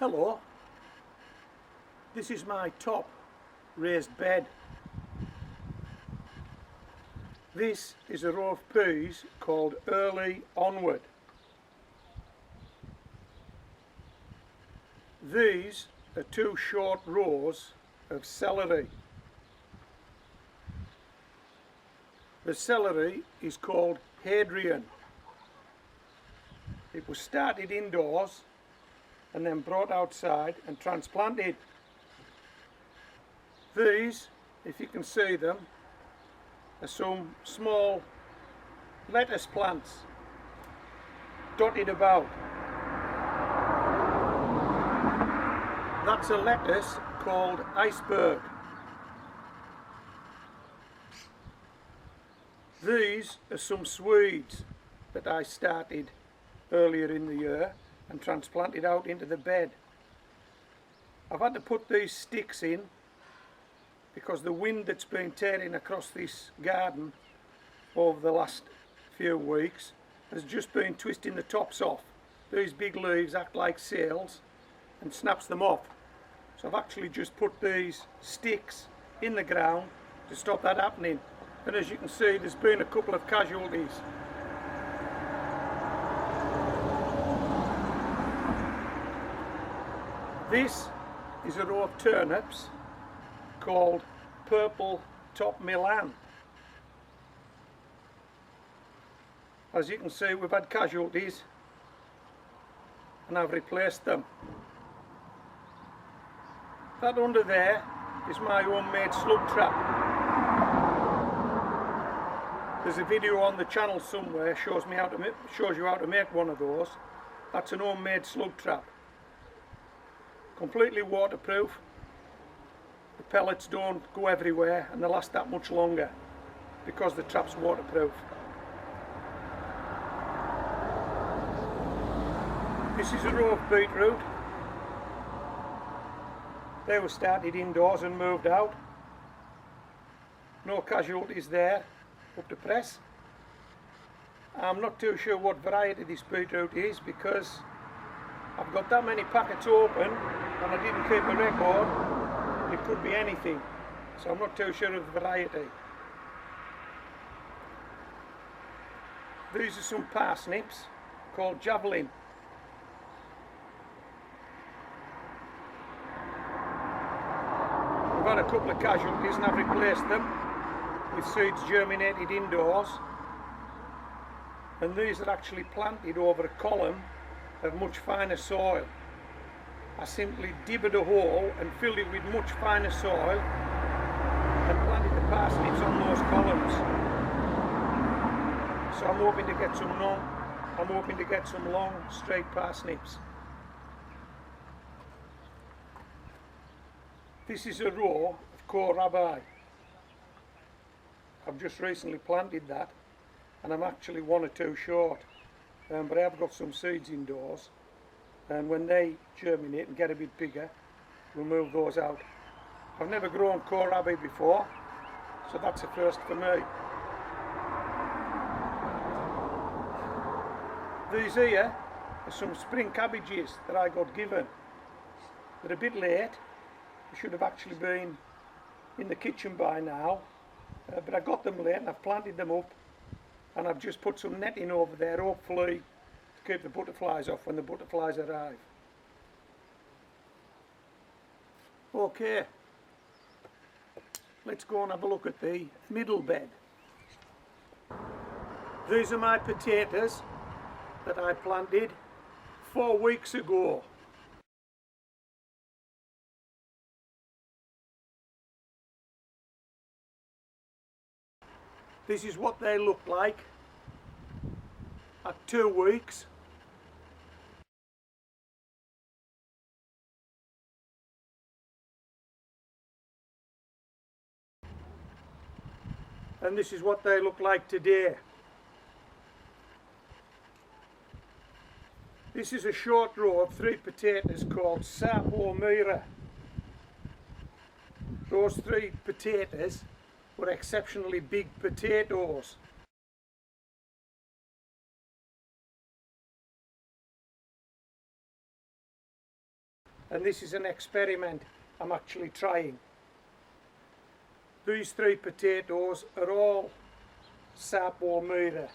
Hello, this is my top raised bed. This is a row of peas called Early Onward. These are two short rows of celery. The celery is called Hadrian. It was started indoors and then brought outside and transplanted. These, if you can see them, are some small lettuce plants dotted about. That's a lettuce called iceberg. These are some Sweeds that I started earlier in the year and transplanted out into the bed. I've had to put these sticks in because the wind that's been tearing across this garden over the last few weeks has just been twisting the tops off. These big leaves act like sails and snaps them off. So I've actually just put these sticks in the ground to stop that happening. And as you can see, there's been a couple of casualties. This is a row of turnips called Purple Top Milan. As you can see, we've had casualties and I've replaced them. That under there is my homemade slug trap. There's a video on the channel somewhere shows you how to make one of those. That's an homemade slug trap. Completely waterproof. The pellets don't go everywhere and they last that much longer because the trap's waterproof. This is a row of beetroot. They were started indoors and moved out. No casualties there up to press. I'm not too sure what variety this beetroot is because I've got that many packets open and I didn't keep a record. It could be anything, so I'm not too sure of the variety. These are some parsnips called javelin. We've had a couple of casualties and I've replaced them with seeds germinated indoors, and these are actually planted over a column of much finer soil. I simply dibbered a hole and filled it with much finer soil and planted the parsnips on those columns. So I'm hoping to get some long straight parsnips. This is a row of kohlrabi. I've just recently planted that and I'm actually one or two short, but I have got some seeds indoors, and when they germinate and get a bit bigger we'll move those out. I've never grown kohlrabi before, so that's a first for me. These here are some spring cabbages that I got given. They're a bit late. They should have actually been in the kitchen by now, but I got them late and I've planted them up and I've just put some netting over there, hopefully to keep the butterflies off when the butterflies arrive. Okay, let's go and have a look at the middle bed. These are my potatoes that I planted 4 weeks ago. This is what they look like at 2 weeks. And this is what they look like today. This is a short row of 3 potatoes called Sapomira. Those 3 potatoes were exceptionally big potatoes. and this is an experiment I'm actually trying. These 3 potatoes are all Sapo Mura,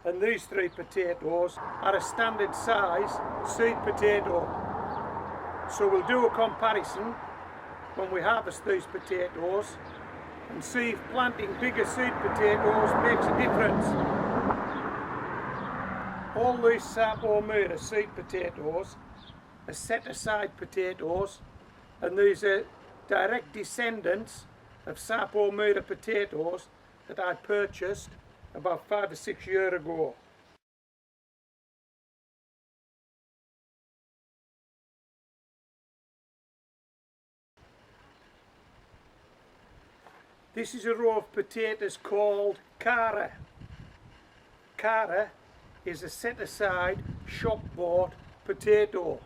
and these 3 potatoes are a standard size seed potato. So we'll do a comparison when we harvest these potatoes and see if planting bigger seed potatoes makes a difference. All these Sapo Mura seed potatoes are set aside potatoes, and these are direct descendants of Sapo Mura potatoes that I purchased about 5 or 6 years ago. This is a row of potatoes called Cara. Cara is a set aside shop bought potato.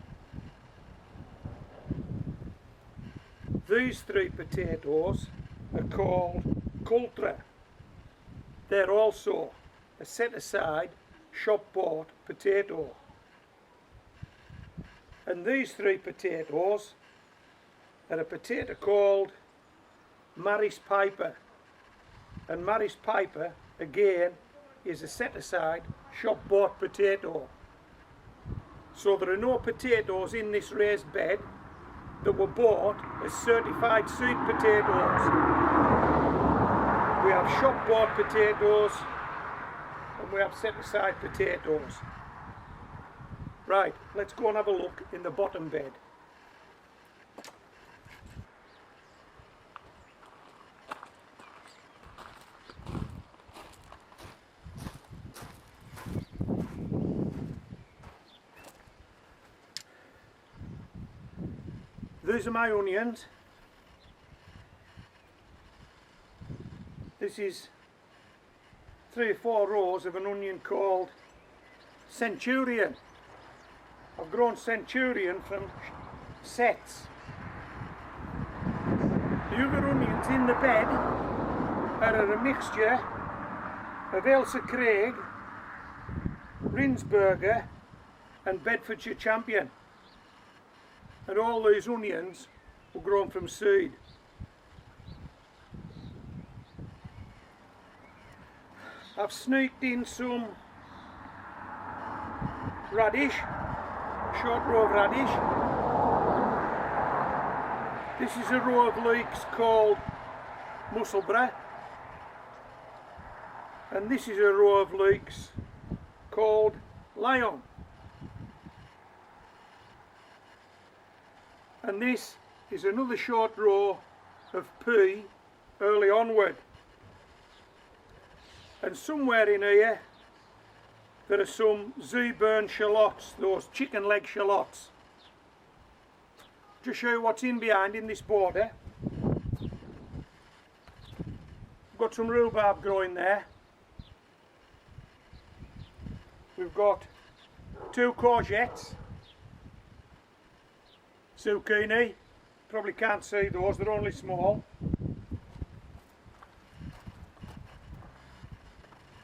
These 3 potatoes are called Cultra. They're also a set aside shop bought potato. And these 3 potatoes are a potato called Maris Piper, and Maris Piper again is a set aside shop bought potato. So there are no potatoes in this raised bed that were bought as certified seed potatoes. We have shop bought potatoes and we have set aside potatoes. Right, let's go and have a look in the bottom bed. These are my onions. This is 3 or 4 rows of an onion called Centurion. I've grown Centurion from sets. The other onions in the bed are a mixture of Ailsa Craig, Rinsberger and Bedfordshire Champion. And all these onions were grown from seed. I've sneaked in some radish, short row of radish. This is a row of leeks called Musselburgh, and this is a row of leeks called Lion. And this is another short row of pea early onward. And somewhere in here there are some Z-burn shallots, those chicken leg shallots. Just show you what's in behind in this border. We've got some rhubarb growing there. We've got 2 courgettes. Zucchini, probably can't see those, they're only small.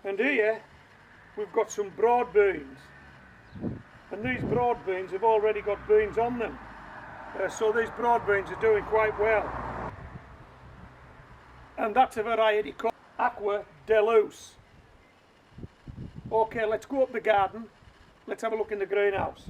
And here we've got some broad beans, and these broad beans have already got beans on them, so these broad beans are doing quite well. And that's a variety called Aqua Deluce. Okay, let's go up the garden, let's have a look in the greenhouse.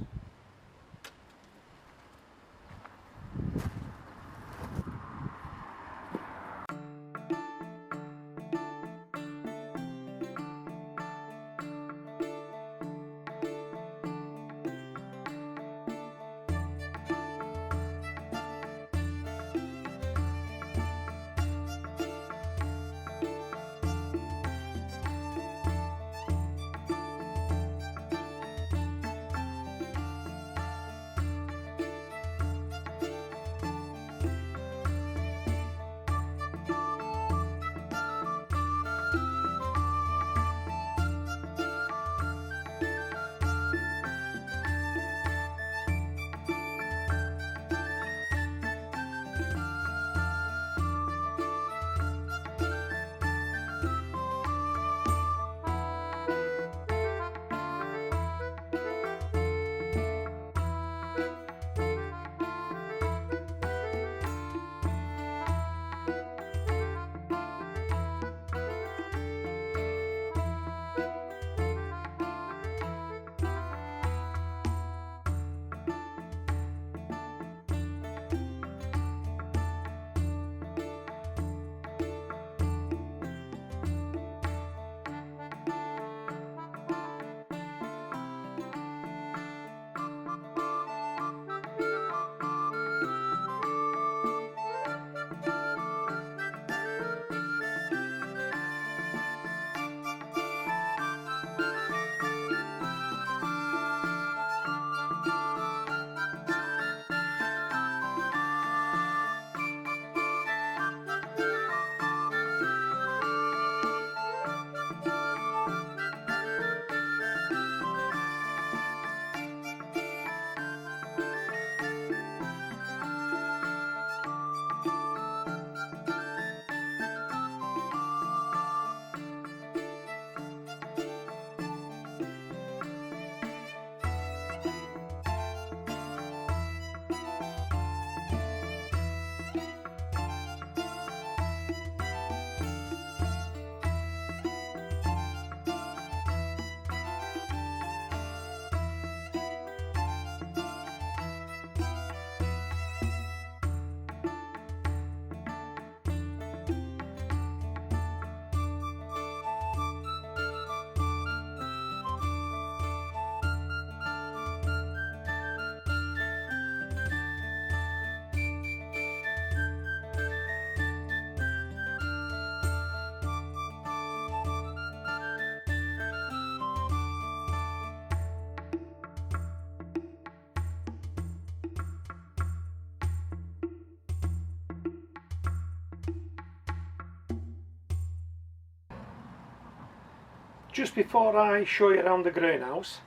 Just before I show you around the greenhouse,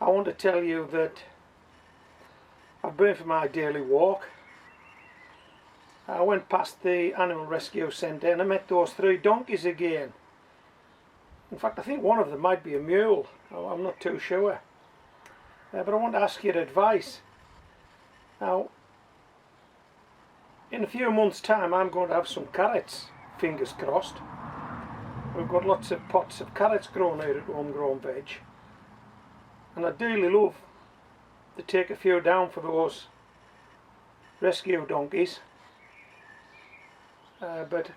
I want to tell you that I've been for my daily walk. I went past the animal rescue centre and I met those 3 donkeys again. In fact, I think one of them might be a mule. I'm not too sure. But I want to ask your advice. Now, in a few months' time I'm going to have some carrots, fingers crossed. We've got lots of pots of carrots grown here at Home Grown Veg. And I'd dearly love to take a few down for those rescue donkeys. But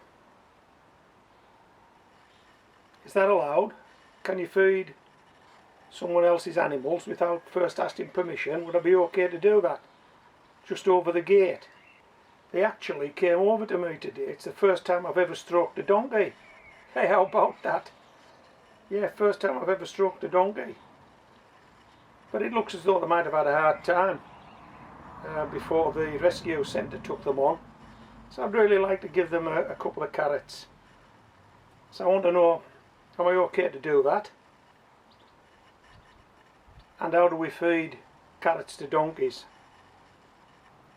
is that allowed? Can you feed someone else's animals without first asking permission? Would I be okay to do that? Just over the gate. They actually came over to me today. It's the first time I've ever stroked a donkey. Hey, how about that? Yeah, first time I've ever stroked a donkey. But it looks as though they might have had a hard time before the rescue centre took them on. So I'd really like to give them a couple of carrots. So I want to know, am I okay to do that? And how do we feed carrots to donkeys?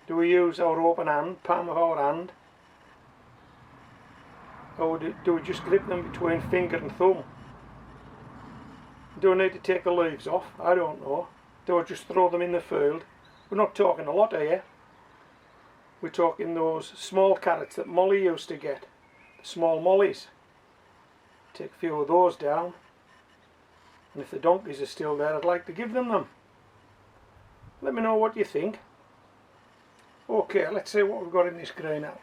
Do we use our open hand, palm of our hand? Or do we just grip them between finger and thumb? Do I need to take the leaves off? I don't know. Do I just throw them in the field? We're not talking a lot here. We're talking those small carrots that Molly used to get. The small mollies. Take a few of those down. And if the donkeys are still there, I'd like to give them. Let me know what you think. Okay, let's see what we've got in this greenhouse.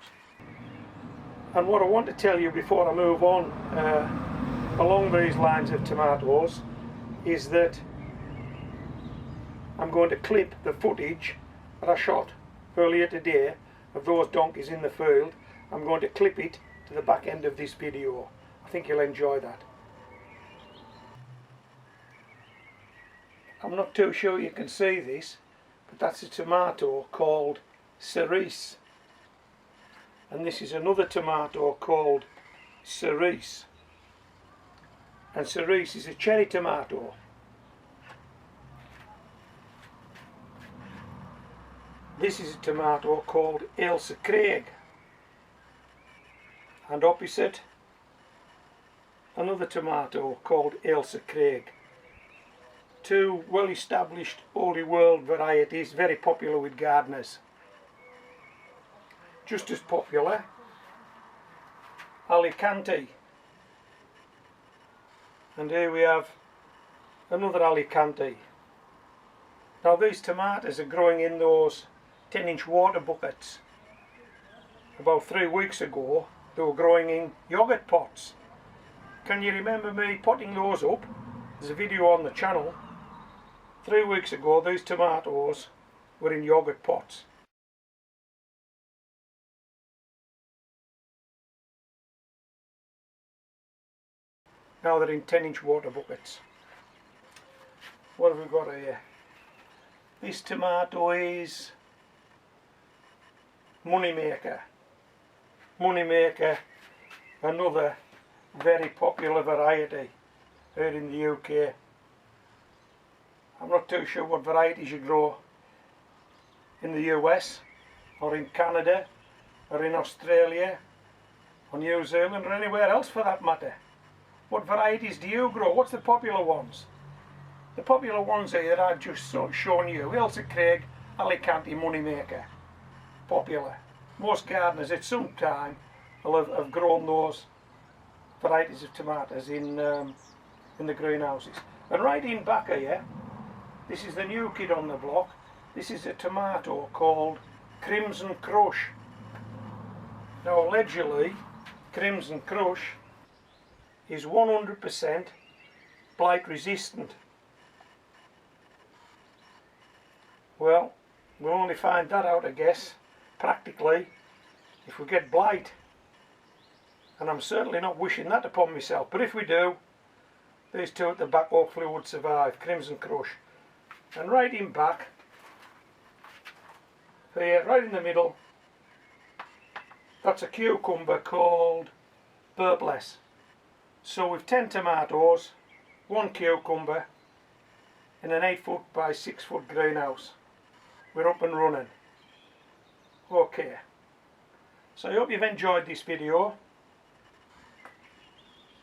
And what I want to tell you before I move on along these lines of tomatoes is that I'm going to clip the footage that I shot earlier today of those donkeys in the field. I'm going to clip it to the back end of this video. I think you'll enjoy that. I'm not too sure you can see this, but that's a tomato called Cerise. And this is another tomato called Cerise. And Cerise is a cherry tomato. This is a tomato called Ailsa Craig. And opposite, another tomato called Ailsa Craig. 2 well-established old world varieties, very popular with gardeners. Just as popular, Alicante. And here we have another Alicante. Now these tomatoes are growing in those 10-inch water buckets. About 3 weeks ago they were growing in yogurt pots. Can you remember me potting those up? There's a video on the channel. 3 weeks ago these tomatoes were in yogurt pots. Now they're in 10-inch water buckets. What have we got here? This tomato is Moneymaker. Moneymaker, another very popular variety here in the UK. I'm not too sure what varieties you grow in the US or in Canada or in Australia or New Zealand or anywhere else for that matter. What varieties do you grow? What's the popular ones? The popular ones here that I've just shown you: Ailsa Craig, Alicante, Moneymaker. Popular. Most gardeners at some time will have grown those varieties of tomatoes in the greenhouses. And right in back here, this is the new kid on the block. This is a tomato called Crimson Crush. Now allegedly, Crimson Crush is 100% blight resistant. Well, we'll only find that out, I guess, practically, if we get blight. And I'm certainly not wishing that upon myself, but if we do, these 2 at the back hopefully would survive. Crimson Crush. And right in back, here, right in the middle, that's a cucumber called Burpless. So with 10 tomatoes, 1 cucumber and an 8 foot by 6 foot greenhouse, we're up and running. Okay, so I hope you've enjoyed this video,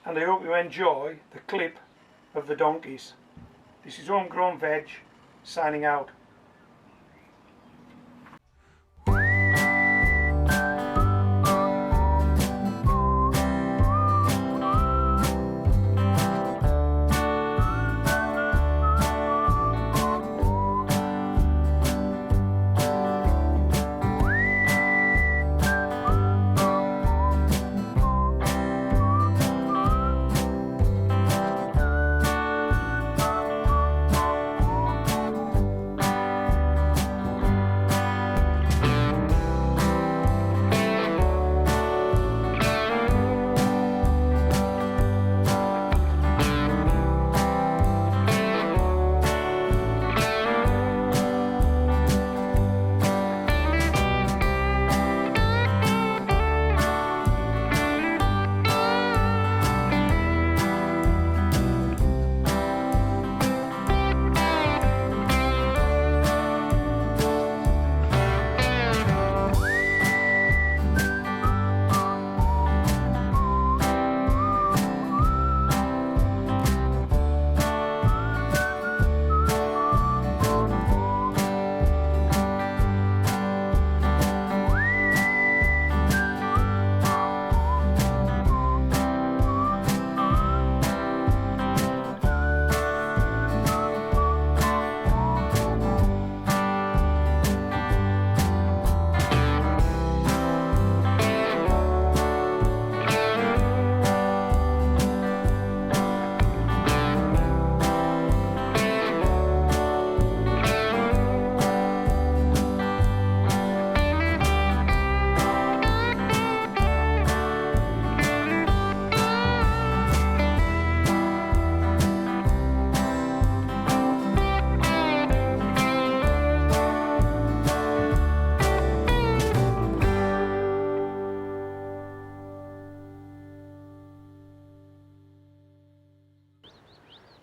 and I hope you enjoy the clip of the donkeys. This is Home Grown Veg signing out.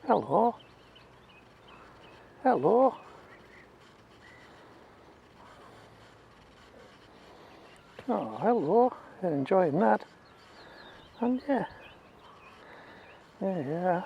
Hello. Hello. Oh, hello. You're enjoying that. And yeah. There you are.